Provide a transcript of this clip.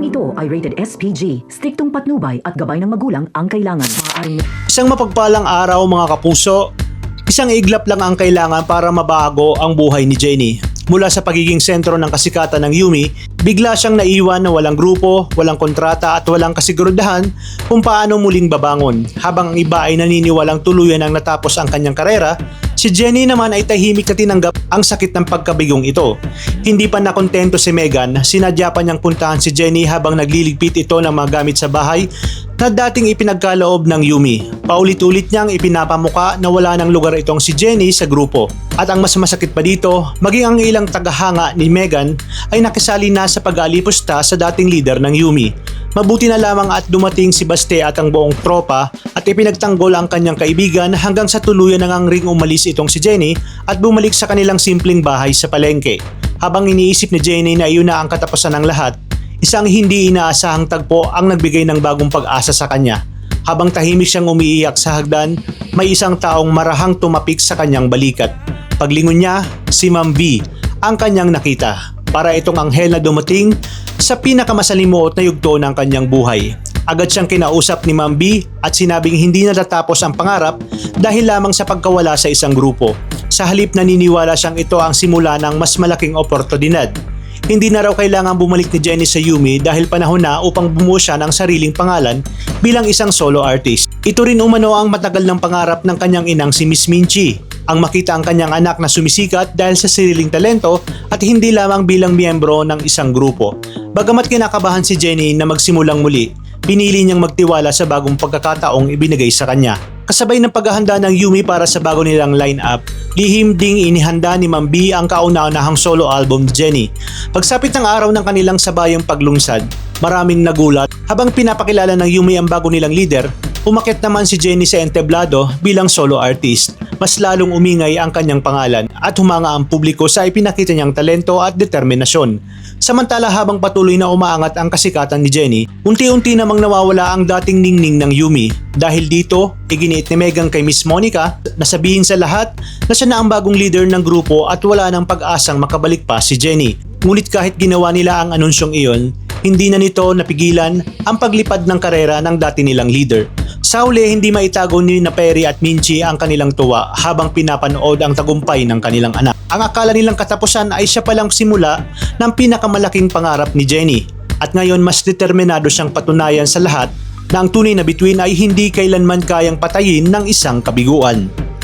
Programang ito ay rated SPG. Striktong patnubay at gabay ng magulang ang kailangan. Maaaring Isang mapagpalang araw mga kapuso, isang iglap lang ang kailangan para mabago ang buhay ni Jenny. Mula sa pagiging sentro ng kasikatan ng Yumi, bigla siyang naiwan na walang grupo, walang kontrata at walang kasigurudahan kung paano muling babangon. Habang ang iba ay naniniwalang tuluyan ang natapos ang kanyang karera, si Jenny naman ay tahimik na tinanggap ang sakit ng pagkabigong ito. Hindi pa nakontento si Megan, sinadya pa niyang puntahan si Jenny habang nagliligpit ito ng mga gamit sa bahay na dating ipinagkaloob ng Yumi. Paulit-ulit niyang ipinapamuka na wala ng lugar itong si Jenny sa grupo. At ang mas masakit pa dito, maging ang ilang tagahanga ni Megan ay nakisali na sa pag-aalipusta sa dating leader ng Yumi. Mabuti na lamang at dumating si Baste at ang buong tropa at ipinagtanggol ang kanyang kaibigan hanggang sa tuluyan na ngang ring umalis itong si Jenny at bumalik sa kanilang simpleng bahay sa palengke. Habang iniisip ni Jenny na iyon na ang katapusan ng lahat, isang hindi inaasahang tagpo ang nagbigay ng bagong pag-asa sa kanya. Habang tahimik siyang umiiyak sa hagdan, may isang taong marahang tumapik sa kanyang balikat. Paglingon niya, si Ma'am V ang kanyang nakita. Para itong anghel na dumating sa pinakamasalimuot na yugto ng kanyang buhay. Agad siyang kinausap ni Ma'am B at sinabing hindi natatapos ang pangarap dahil lamang sa pagkawala sa isang grupo. Sa halip naniniwala siyang ito ang simula ng mas malaking oportunidad. Hindi na raw kailangan bumalik ni Jenny sa Yumi dahil panahon na upang bumuo siya ng sariling pangalan bilang isang solo artist. Ito rin umano ang matagal ng pangarap ng kanyang inang si Miss Minchi, ang makita ang kanyang anak na sumisikat dahil sa sariling talento at hindi lamang bilang miyembro ng isang grupo. Bagamat kinakabahan si Jenny na magsimulang muli, pinili niyang magtiwala sa bagong pagkakataong ibinigay sa kanya. Kasabay ng paghahanda ng Yumi para sa bago nilang line-up, lihim ding inihanda ni Ma'am B ang kauna-unahang solo album ni Jenny. Pagsapit ng araw ng kanilang sabayang paglungsad, maraming nagulat. Habang pinapakilala ng Yumi ang bago nilang leader, umakyat naman si Jenny sa entablado bilang solo artist. Mas lalong umingay ang kanyang pangalan at humanga ang publiko sa ipinakita niyang talento at determinasyon. Samantala habang patuloy na umaangat ang kasikatan ni Jenny, unti-unti namang nawawala ang dating ningning ng Yumi. Dahil dito, iginiit ni Megan kay Miss Monica na sabihin sa lahat na siya na ang bagong leader ng grupo at wala nang pag-asang makabalik pa si Jenny. Ngunit kahit ginawa nila ang anunsyong iyon, hindi na nito napigilan ang paglipad ng karera ng dati nilang leader. Sa huli, hindi maitago ni Perry at Minchi ang kanilang tuwa habang pinapanood ang tagumpay ng kanilang anak. Ang akala nilang katapusan ay siya palang simula ng pinakamalaking pangarap ni Jenny. At ngayon mas determinado siyang patunayan sa lahat na ang tunay na bituin ay hindi kailanman kayang patayin ng isang kabiguan.